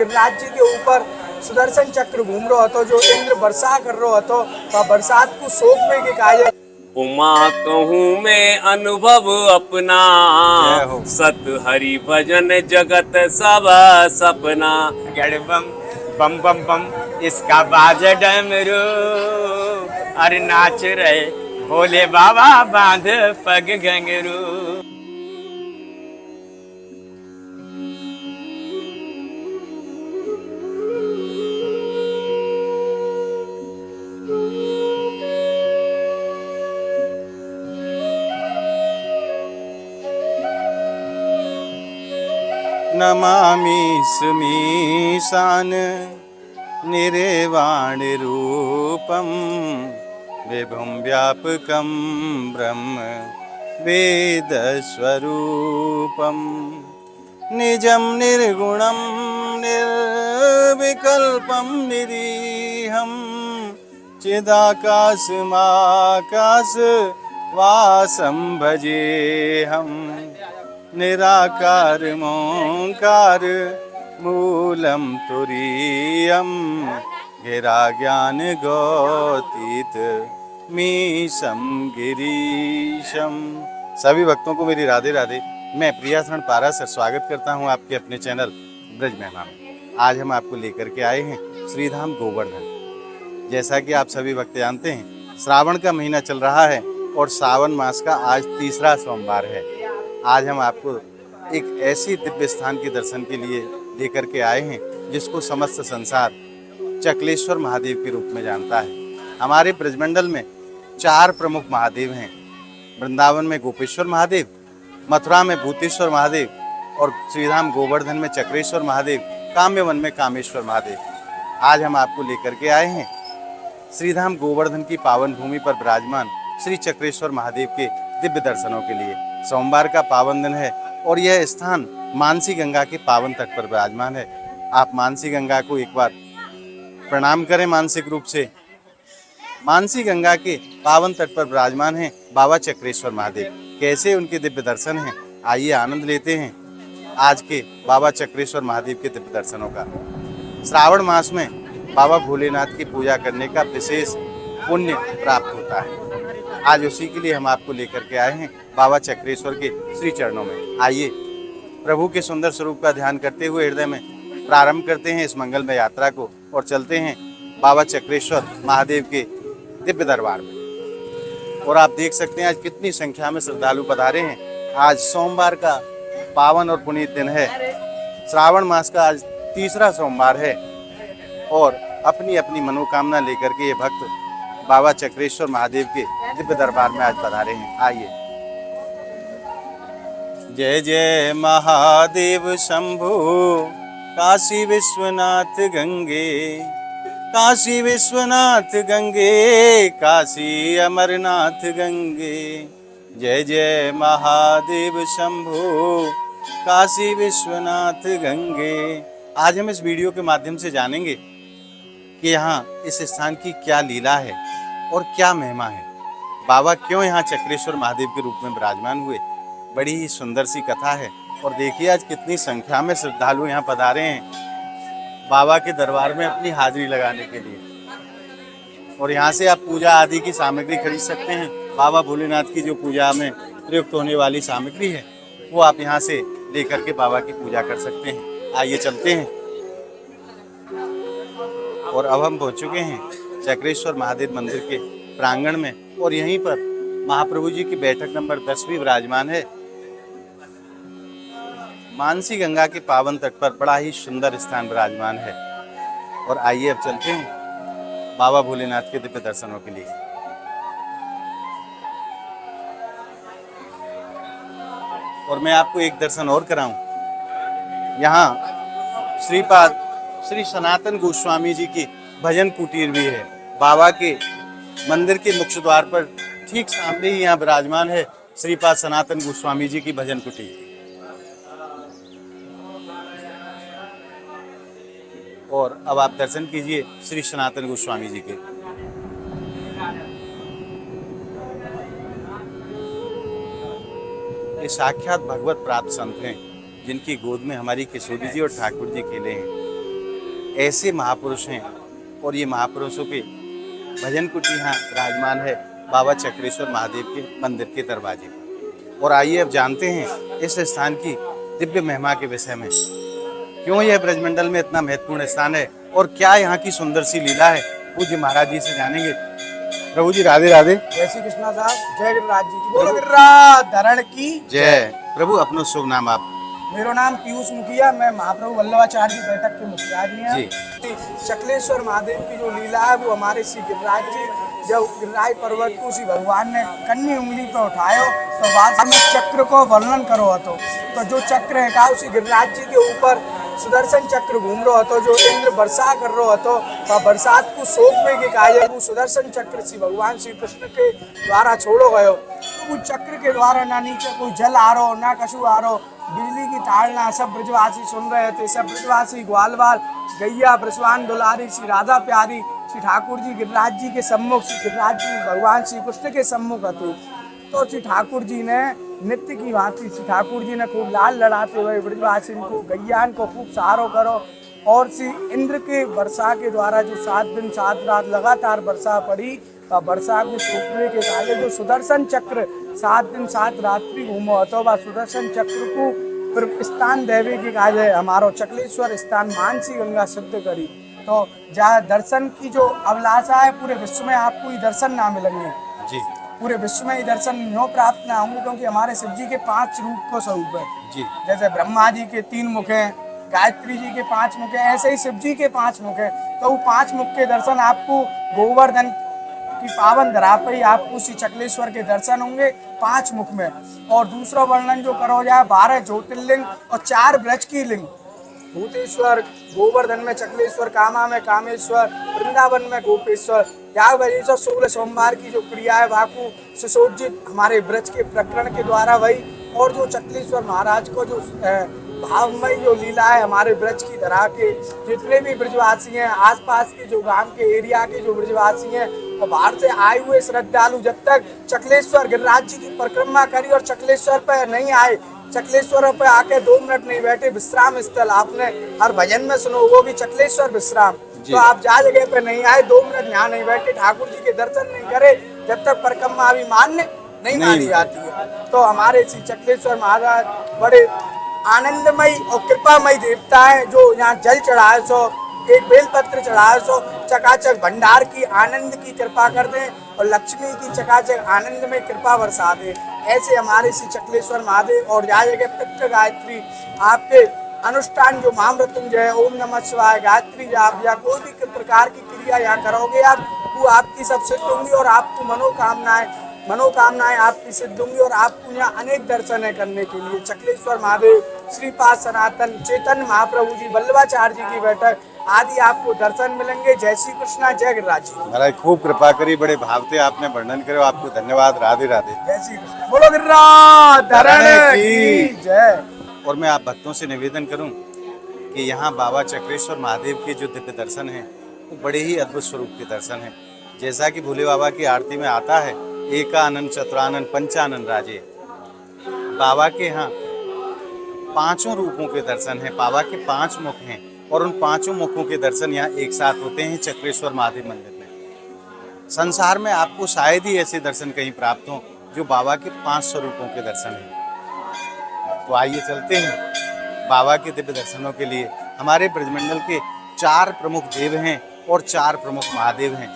गिरिराज जी के ऊपर सुदर्शन चक्र घूम रहो હતો जो इंद्र वर्षा कर रहो હતો बरसात को शोक में के काय उमा कहूँ मैं अनुभव अपना सत हरि भजन जगत सब सपना। बम बम बम बम इसका बाज डमरू अरे नाच रहे भोले बाबा बांध पग घंगरू। नमामि स्मीशान निर्वाण रूपम विभुं व्यापकं ब्रह्म वेद स्वरूपम निजं निर्गुणं निर्विकल्पं निरीहं चिदाकाशमाकाश वासं भजेऽहम् निराकार मोंकार मूलम तुरीयम गिरा ज्ञान गौतीत मीशम गिरीशम। सभी भक्तों को मेरी राधे राधे। मैं प्रियाशरण पाराशर स्वागत करता हूं आपके अपने चैनल ब्रज महिमा में। आज हम आपको लेकर के आए हैं श्रीधाम गोवर्धन। जैसा कि आप सभी भक्त जानते हैं, श्रावण का महीना चल रहा है और सावन मास का आज तीसरा सोमवार है। आज हम आपको एक ऐसी दिव्य स्थान के दर्शन के लिए लेकर के आए हैं जिसको समस्त संसार चकलेश्वर महादेव के रूप में जानता है। हमारे ब्रजमंडल में 4 प्रमुख महादेव हैं। वृंदावन में गोपेश्वर महादेव, मथुरा में भूतेश्वर महादेव और श्रीधाम गोवर्धन में चक्रेश्वर महादेव, काम्यवन में कामेश्वर महादेव। आज हम आपको लेकर के आए हैं श्रीधाम गोवर्धन की पावन भूमि पर विराजमान श्री चक्रेश्वर महादेव के दिव्य दर्शनों के लिए। सोमवार का पावन दिन है और यह स्थान मानसी गंगा के पावन तट पर विराजमान है। आप मानसी गंगा को एक बार प्रणाम करें मानसिक रूप से। मानसी गंगा के पावन तट पर विराजमान हैं बाबा चक्रेश्वर महादेव। कैसे उनके दिव्य दर्शन हैं, आइए आनंद लेते हैं आज के बाबा चक्रेश्वर महादेव के दिव्य दर्शनों का। श्रावण मास में बाबा भोलेनाथ की पूजा करने का विशेष पुण्य प्राप्त होता है। आज उसी के लिए हम आपको लेकर के आए हैं बाबा चक्रेश्वर के श्री चरणों में। आइए प्रभु के सुंदर स्वरूप का ध्यान करते हुए हृदय में प्रारंभ करते हैं इस मंगलमय यात्रा को और चलते हैं बाबा चक्रेश्वर महादेव के दिव्य दरबार में। और आप देख सकते हैं आज कितनी संख्या में श्रद्धालु पधारे हैं। आज सोमवार का पावन और पुनीत दिन है। श्रावण मास का आज तीसरा सोमवार है और अपनी अपनी मनोकामना लेकर के ये भक्त बाबा चक्रेश्वर महादेव के दिव्य दरबार में आज पधारे हैं। आइए। जय जय महादेव शंभु काशी विश्वनाथ गंगे, काशी विश्वनाथ गंगे, काशी अमरनाथ गंगे। जय जय महादेव शंभु काशी विश्वनाथ गंगे। आज हम इस वीडियो के माध्यम से जानेंगे कि यहाँ इस स्थान की क्या लीला है और क्या महिमा है। बाबा क्यों यहाँ चक्रेश्वर महादेव के रूप में विराजमान हुए। बड़ी ही सुंदर सी कथा है। और देखिए आज कितनी संख्या में श्रद्धालु यहाँ पधारे हैं बाबा के दरबार में अपनी हाजिरी लगाने के लिए। और यहाँ से आप पूजा आदि की सामग्री खरीद सकते हैं। बाबा भोलेनाथ की जो पूजा में प्रयुक्त होने वाली सामग्री है वो आप यहाँ से लेकर के बाबा की पूजा कर सकते हैं। आइए चलते हैं। और अब हम पहुँच चुके हैं चक्रेश्वर महादेव मंदिर के प्रांगण में और यहीं पर महाप्रभु जी की बैठक नंबर 10 भी विराजमान है। मानसी गंगा के पावन तट पर बड़ा ही सुंदर स्थान विराजमान है। और आइए अब चलते हैं बाबा भोलेनाथ के दिव्य दर्शनों के लिए। और मैं आपको एक दर्शन और कराऊं। यहाँ श्रीपाद श्री सनातन गोस्वामी जी की भजन कुटीर भी है। बाबा के मंदिर के मुख्य द्वार पर ठीक सामने ही यहाँ विराजमान है श्रीपाद सनातन गोस्वामी जी की भजन कुटीर। और अब आप दर्शन कीजिए श्री सनातन गोस्वामी जी के। ये साक्षात भगवत प्राप्त संत हैं जिनकी गोद में हमारी किशोरी जी और ठाकुर जी खेले हैं। ऐसे महापुरुष हैं और ये महापुरुषों के भजन कुटी यहाँ विराजमान है बाबा चक्रेश्वर महादेव के मंदिर के दरवाजे पर। और आइए अब जानते हैं इस स्थान की दिव्य महिमा के विषय में, क्यों यह ब्रजमंडल में इतना महत्वपूर्ण स्थान है और क्या यहाँ की सुंदर सी लीला है, पूज्य महाराज जी से जानेंगे। प्रभु जी राधे राधे। जय श्री कृष्णा साहब, जय गिरिराज जी की, बोलो गिरिराज धरण की जय। प्रभु अपना शुभ नाम आप। मेरा नाम पीयूष मुखिया, मैं महाप्रभु वल्लभाचार्य जी बैठक के मुखिया जी हैं। चकलेश्वर महादेव की जो लीला है वो हमारे श्री गिरिराज जी जब गिरिराज पर्वत को श्री भगवान ने कन्नी उंगली पर उठायो तो बाद में चक्र को वर्णन करो तो जो चक्र है का उसी गिरिराज जी के ऊपर सुदर्शन चक्र घूम रहा હતો जो इंद्र वर्षा कर रहा હતો तो बरसात को सोख में के कार्य वो सुदर्शन चक्र श्री भगवान श्री कृष्ण के द्वारा छोड़ो गयो। तो उस चक्र के द्वारा ना नीचे कोई जल आ रहा ना कछु आ रहा, बिजली की ताड़ना सब ब्रजवासी सुन रहे थे। सब ब्रजवासी ग्वालवाल गैया ब्रजवान दुलारी श्री राधा प्यारी श्री ठाकुर जी गिरिराज जी के सम्मुख, श्री गिरिराज जी भगवान श्री कृष्ण के सम्मुख थे। तो श्री ठाकुर जी ने नित्य की भांति श्री ठाकुर जी ने खूब लाल लड़ाते हुए ब्रजवासी को गैयान को खूब सहारो करो और श्री इंद्र के वर्षा के द्वारा जो 7 दिन 7 रात लगातार वर्षा पड़ी तो वर्षा को सूखने के कार्य जो सुदर्शन चक्र 7 दिन 7 रात्रि घूमो હતો वह सुदर्शन चक्र को स्थान देवे के कार्य हमारो चकलेश्वर स्थान मानसी गंगा सिद्ध करी। तो जहाँ दर्शन की जो अभिलाषा है पूरे विश्व में आपको ये दर्शन ना मिलेंगे जी, पूरे विश्व में ये दर्शन न्यों प्राप्त ना होंगे क्योंकि हमारे शिव जी के 5 रूप को स्वरूप है जी। जैसे ब्रह्मा जी के 3 मुख हैं, गायत्री जी के 5 मुख हैं, ऐसे ही शिव जी के 5 मुख हैं। तो वो 5 मुख के दर्शन आपको गोवर्धन की पावन धरा पर ही आपको श्री चकलेश्वर के दर्शन होंगे 5 मुख में। और दूसरा वर्णन जो करो जाए 12 ज्योतिर्लिंग और 4 ब्रज की लिंग, भूतेश्वर, गोवर्धन में चकलेश्वर, कामा में कामेश्वर, वृंदावन में गोपेश्वर। या वजह से शुक्ल सोमवार की जो क्रिया है वाकु सुशोभित हमारे ब्रज के प्रकरण के द्वारा वही, और जो चकलेश्वर महाराज को जो भावमयी जो लीला है हमारे ब्रज की धरा के जितने भी ब्रजवासी हैं, आसपास के जो गांव के एरिया के जो ब्रजवासी हैं और बाहर से आए हुए श्रद्धालु जब तक चकलेश्वर गिरिराज जी की परिक्रमा करी और चकलेश्वर पर नहीं आए, चकलेश्वर पे आके 2 मिनट नहीं बैठे, विश्राम स्थल आपने हर भजन में सुनो वो भी चकलेश्वर विश्राम। तो आप जा जगह पे नहीं आए, 2 मिनट यहाँ नहीं बैठे, ठाकुर जी के दर्शन नहीं करे जब तक परिक्रमा अभी मान्य नहीं मानी जाती है। तो हमारे श्री चकलेश्वर महाराज बड़े आनंदमयी और कृपामयी देवता है जो यहाँ जल चढ़ाए सो एक बेलपत्र चढ़ाए सो चकाचक भंडार की आनंद की कृपा कर दें और लक्ष्मी की चकाचक आनंद में कृपा बरसा दे। ऐसे हमारे श्री चकलेश्वर महादेव और या जगह पितृ गायत्री आपके अनुष्ठान जो महामृत्युंजय ओम नमः शिवाय गायत्री जाप या कोई भी प्रकार की क्रिया यहाँ करोगे आप वो आपकी सब सिद्ध होंगी और आपको मनोकामनाएं आपकी सिद्ध होंगी और आपको यहाँ अनेक दर्शन है करने के लिए। चकलेश्वर महादेव, श्रीपाद सनातन, चेतन महाप्रभु जी, वल्लभाचार्य जी की बैठक आदि आपको दर्शन मिलेंगे। जय श्री कृष्णा, जय गिरिराज जी। महाराज खूब कृपा करी, बड़े भाव से आपने वर्णन करे, आपको धन्यवाद। राधे राधे। जय श्री कृष्ण, बोलो गिरिराज धरण की जय। और मैं आप भक्तों से निवेदन करूं कि यहाँ बाबा चक्रेश्वर महादेव के जो दिव्य दर्शन हैं वो बड़े ही अद्भुत स्वरूप के दर्शन हैं। जैसा कि भोले बाबा की आरती में आता है, एकानन चतुरानन पंचानन राजे, बाबा के यहाँ 5 रूपों के दर्शन हैं। बाबा के 5 मुख हैं और उन 5 मुखों के दर्शन यहाँ एक साथ होते हैं चक्रेश्वर महादेव मंदिर में। संसार में आपको शायद ही ऐसे दर्शन कहीं प्राप्त हों जो बाबा के 5 स्वरूपों के दर्शन हैं। तो आइए चलते हैं बाबा के दिव्य दर्शनों के लिए। हमारे ब्रजमंडल के 4 प्रमुख देव हैं और 4 प्रमुख महादेव हैं,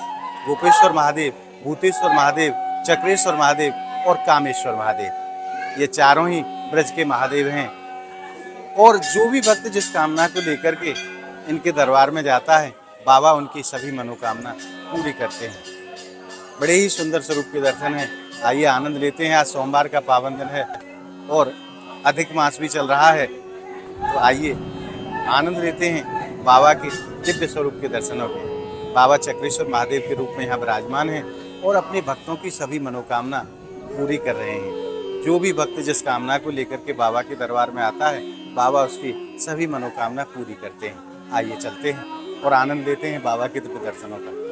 गोपेश्वर महादेव, भूतेश्वर महादेव, चक्रेश्वर महादेव और कामेश्वर महादेव। ये चारों ही ब्रज के महादेव हैं और जो भी भक्त जिस कामना को लेकर के इनके दरबार में जाता है बाबा उनकी सभी मनोकामना पूरी करते हैं। बड़े ही सुंदर स्वरूप के दर्शन हैं। आइए आनंद लेते हैं। आज सोमवार का पावन दिन है और अधिक मास भी चल रहा है, तो आइए आनंद लेते हैं बाबा के दिव्य स्वरूप के दर्शनों के। बाबा चक्रेश्वर महादेव के रूप में यहाँ विराजमान हैं और अपने भक्तों की सभी मनोकामना पूरी कर रहे हैं। जो भी भक्त जिस कामना को लेकर के बाबा के दरबार में आता है बाबा उसकी सभी मनोकामना पूरी करते हैं। आइए चलते हैं और आनंद लेते हैं बाबा के दिव्य दर्शनों का।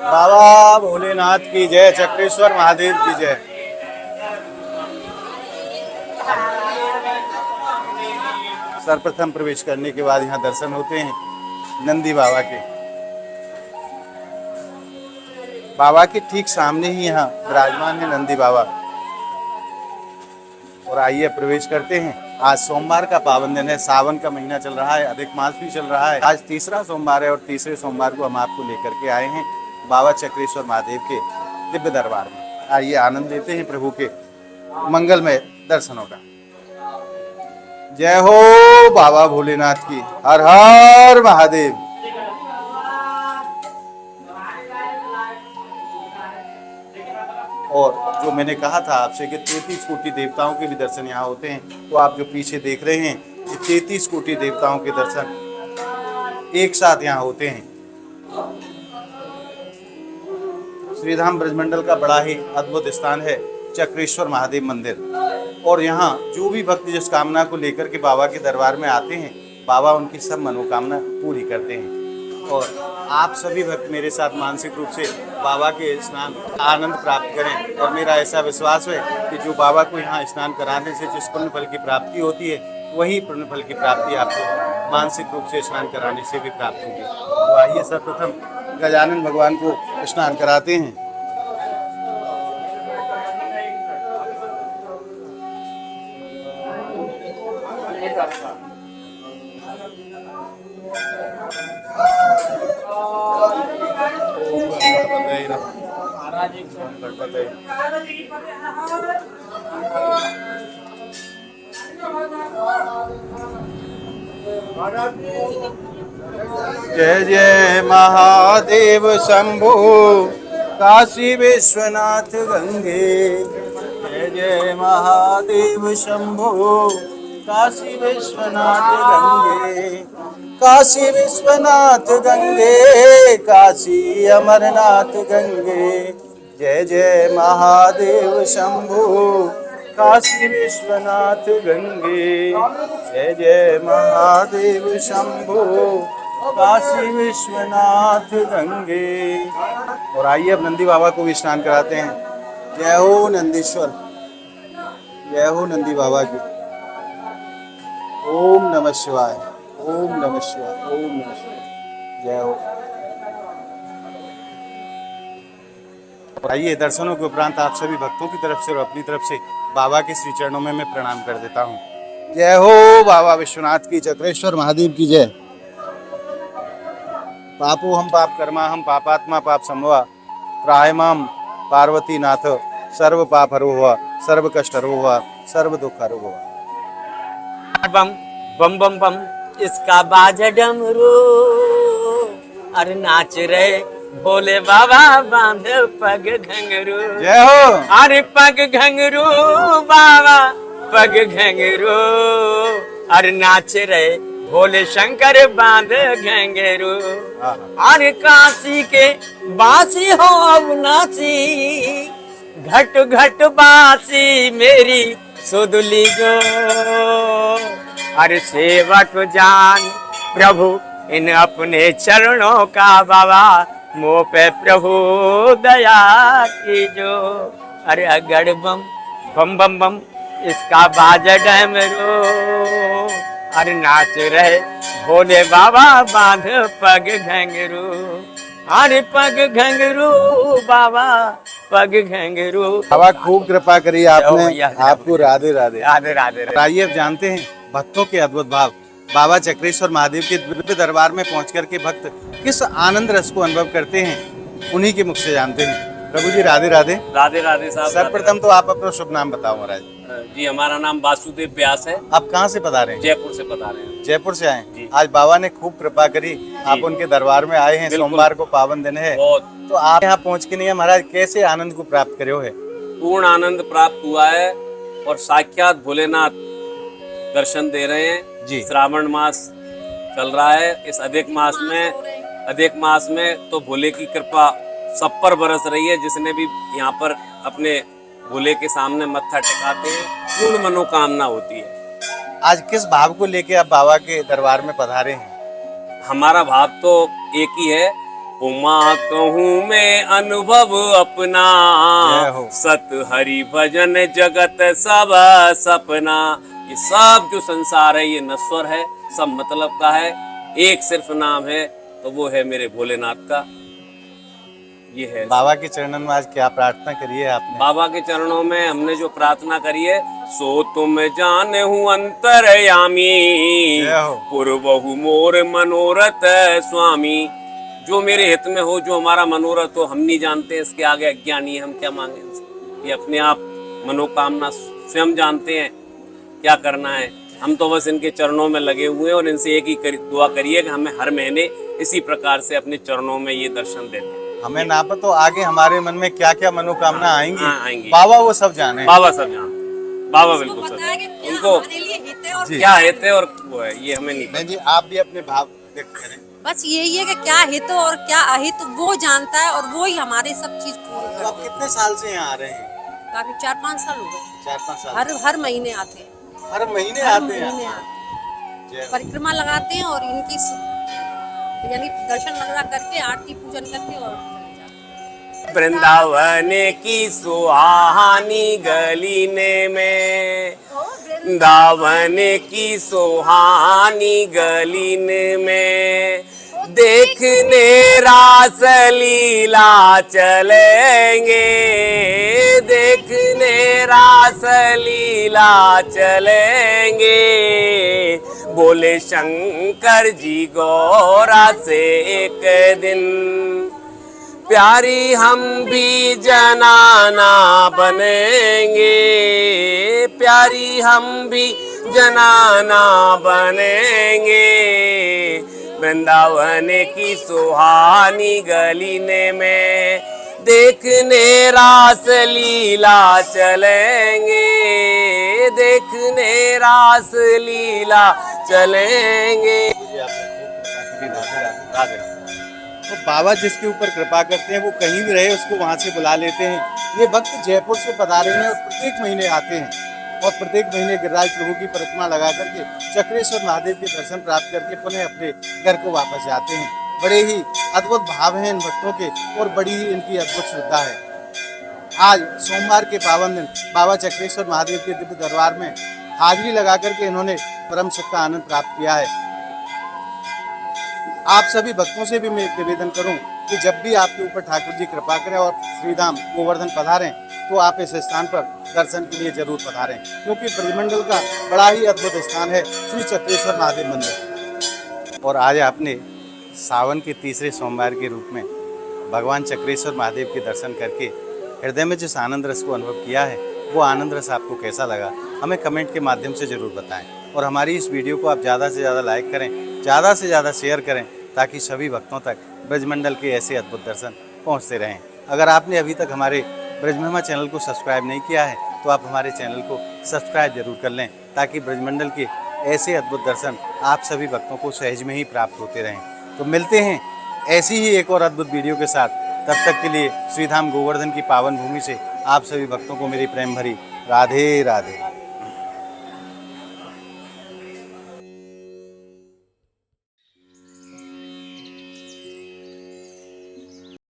बाबा भोलेनाथ की जय, चक्रेश्वर महादेव की जय। सर्वप्रथम प्रवेश करने के बाद यहाँ दर्शन होते हैं नंदी बाबा के। बाबा के ठीक सामने ही यहाँ विराजमान है नंदी बाबा। और आइए प्रवेश करते हैं। आज सोमवार का पावन दिन है, सावन का महीना चल रहा है, अधिक मास भी चल रहा है। आज तीसरा सोमवार है और तीसरे सोमवार को हम आपको लेकर के आए हैं बाबा चक्रेश्वर महादेव के दिव्य दरबार में। आइए आनंद लेते हैं प्रभु के मंगलमय दर्शनों का। जय हो बाबा भोलेनाथ की, हर हर महादेव। और जो मैंने कहा था आपसे कि 33 कोटि देवताओं के भी दर्शन यहाँ होते हैं, तो आप जो पीछे देख रहे हैं ये 33 कोटि देवताओं के दर्शन एक साथ यहाँ होते हैं। श्रीधाम ब्रजमंडल का बड़ा ही अद्भुत स्थान है चक्रेश्वर महादेव मंदिर। और यहाँ जो भी भक्त जिस कामना को लेकर के बाबा के दरबार में आते हैं, बाबा उनकी सब मनोकामना पूरी करते हैं। और आप सभी भक्त मेरे साथ मानसिक रूप से बाबा के स्नान का आनंद प्राप्त करें। और मेरा ऐसा विश्वास है कि जो बाबा को यहाँ स्नान कराने से जिस पुण्य फल की प्राप्ति होती है, वही पुण्य फल की प्राप्ति आपको मानसिक रूप से स्नान कराने से भी प्राप्त होगी। तो आइए सर्वप्रथम गजानन भगवान को स्नान कराते हैं। जय जय महादेव शंभो काशी विश्वनाथ गंगे। जय जय महादेव शंभो काशी विश्वनाथ गंगे। काशी विश्वनाथ गंगे, काशी अमरनाथ गंगे। जय जय महादेव शंभो काशी विश्वनाथ गंगे। जय जय महादेव शंभो काशी विश्वनाथ गंगे। और आइए अब नंदी बाबा को भी स्नान कराते हैं। जय हो नंदीश्वर, जय हो नंदी बाबा की। ओम नमः शिवाय, ओम नमः शिवाय, ओम नमः शिवाय। जय हो। आइए दर्शनों के उपरांत आप सभी भक्तों की तरफ से और अपनी तरफ से बाबा के श्री चरणों में मैं प्रणाम कर देता हूँ। जय हो बाबा विश्वनाथ की, चक्रेश्वर महादेव की जय। पापो हम पाप कर्मा हम पापात्मा पाप संभवा त्रायमाम पार्वती नाथ सर्व पाप हरो हुआ सर्व कष्ट हरो हुआ सर्व दुख हरो हुआ। बम बम बम बम इसका बाजा डमरू, अरे नाच रहे भोले बाबा बांध पग घंगरू। जय हो। अरे पग घंगरू बाबा पग घंगरू, अरे नाच रहे भोले शंकर बांध घंगरू। अरे काशी के बासी हो अविनाशी, घट घट बासी मेरी सुदली गो। अरे सेवक जान प्रभु इन अपने चरणों का बाबा, मोह पे प्रभु दया कीजो। अरे अगड़ बम बम बम बम इसका बाजा डमरू, अरे नाच रहे भोले बाबा बांध पग घंगरू। अरे पग घंगरू बाबा पग घंगरू। बाबा खूब कृपा करी आपने, आपको राधे राधे। राधे राधे। आइए अब जानते हैं भक्तों के अद्भुत भाव। बाबा चक्रेश्वर महादेव के दिव्य दरबार में पहुंचकर के भक्त किस आनंद रस को अनुभव करते हैं, उन्हीं के मुख से जानते हैं। प्रभु जी राधे राधे। राधे राधे साहब। सर्वप्रथम तो आप अपना शुभ नाम बताओ महाराज जी। हमारा नाम वासुदेव व्यास है। आप कहाँ से पधारे हैं? जयपुर से पधारे हैं। जयपुर से आए जी। आज बाबा ने खूब कृपा करी, आप उनके दरबार में आए हैं। सोमवार को पावन दिन है, तो आप यहाँ पहुँच के नहीं है महाराज, कैसे आनंद को प्राप्त करे है? पूर्ण आनंद प्राप्त हुआ है और साक्षात भोलेनाथ दर्शन दे रहे हैं जी। श्रावण मास चल रहा है। इस अधिक मास में तो भोले की कृपा सब पर बरस रही है। जिसने भी यहाँ पर अपने भोले के सामने मत्था टिकाते हैं, पूर्ण मनोकामना होती है। आज किस भाव को लेके आप बाबा के दरबार में पधारे हैं? हमारा भाव तो एक ही है, उमा कहूँ मैं अनुभव अपना, सत हरि भजन जगत सब सपना। ये सब जो संसार है ये नश्वर है, सब मतलब का है, एक सिर्फ नाम है, तो वो है मेरे भोलेनाथ का। ये है बाबा के चरणों में आज क्या प्रार्थना करी है आपने? बाबा के चरणों में हमने जो प्रार्थना करी है, सो तुम जाने हूँ अंतरयामी, जय हो। पूर्वहु मोर मनोरथ स्वामी। जो मेरे हित में हो, जो हमारा मनोरथ हो, हम नहीं जानते, इसके आगे अज्ञानी है, हम क्या मांगे इनसे। ये अपने आप मनोकामना स्वयं जानते हैं क्या करना है। हम तो बस इनके चरणों में लगे हुए हैं और इनसे एक ही दुआ करिए कि हमें हर महीने इसी प्रकार से अपने चरणों में ये दर्शन देते हैं। हमें ना पता तो आगे हमारे मन में क्या क्या मनोकामना आएंगी, हाँ, आएंगी। बाबा वो सब जाने। बाबा सब जानते, बाबा बिल्कुल सब जानते। उनको जी। क्या हित है और वो है, ये हमें नहीं पता। नहीं जी, आप भी अपने भाव व्यक्त करें। बस यही है कि क्या हित और क्या अहित वो जानता है और वो ही हमारे सब चीज पूरी तो आप करते हैं। कितने साल से यहाँ आ रहे हैं? काफी 4-5 साल हो गए। 4-5 साल। हर महीने आते हैं। हर महीने हर आते हैं? महीने आते जय हैं। हो। परिक्रमा लगाते हैं और इनकी यानी दर्शन वगैरह करके आरती पूजन करके और चले जाते हैं। वृंदावन की सुहानी गलीने में, वृंदावन की सुहानी गलीने में, देखने रास लीला चलेंगे, देखने रास लीला चलेंगे। बोले शंकर जी गौरा से एक दिन, प्यारी हम भी जनाना बनेंगे, प्यारी हम भी जनाना बनेंगे। वृंदावन की सुहानी गलीने में, देखने रास लीला चलेंगे, देखने रास लीला चलेंगे। तो बाबा जिसके ऊपर कृपा करते हैं वो कहीं भी रहे उसको वहाँ से बुला लेते हैं। ये भक्त जयपुर से पधारे हैं और प्रत्येक महीने आते हैं और प्रत्येक महीने गिरिराज प्रभु की परिक्रमा लगा करके चक्रेश्वर महादेव के दर्शन प्राप्त करके पुनः अपने घर को वापस जाते हैं। बड़े ही अद्भुत भाव हैं इन भक्तों के और बड़ी ही इनकी अद्भुत श्रद्धा है। आज सोमवार के पावन दिन बाबा चक्रेश्वर महादेव के दिव्य दरबार में हाजिरी लगा करके इन्होंने परम सुख का आनंद प्राप्त किया है। आप सभी भक्तों से भी मैं निवेदन करूं कि जब भी आपके ऊपर ठाकुर जी कृपा करें और श्रीधाम गोवर्धन पधारें तो आप इस स्थान पर दर्शन के लिए जरूर पधारें, क्योंकि ब्रजमंडल का बड़ा ही अद्भुत स्थान है श्री चक्रेश्वर महादेव मंदिर। और आज आपने सावन के तीसरे सोमवार के रूप में भगवान चक्रेश्वर महादेव के दर्शन करके हृदय में जिस आनंद रस को अनुभव किया है वो आनंद रस आपको कैसा लगा हमें कमेंट के माध्यम से ज़रूर बताएं। और हमारी इस वीडियो को आप ज़्यादा से ज़्यादा लाइक करें, ज़्यादा से ज़्यादा शेयर करें, ताकि सभी भक्तों तक ब्रजमंडल के ऐसे अद्भुत दर्शन पहुंचते रहें। अगर आपने अभी तक हमारे ब्रजमहिमा चैनल को सब्सक्राइब नहीं किया है तो आप हमारे चैनल को सब्सक्राइब जरूर कर लें, ताकि ब्रजमंडल के ऐसे अद्भुत दर्शन आप सभी भक्तों को सहज में ही प्राप्त होते रहें। तो मिलते हैं ऐसी ही एक और अद्भुत वीडियो के साथ। तब तक के लिए श्रीधाम गोवर्धन की पावन भूमि से आप सभी भक्तों को मेरी प्रेम भरी राधे राधे।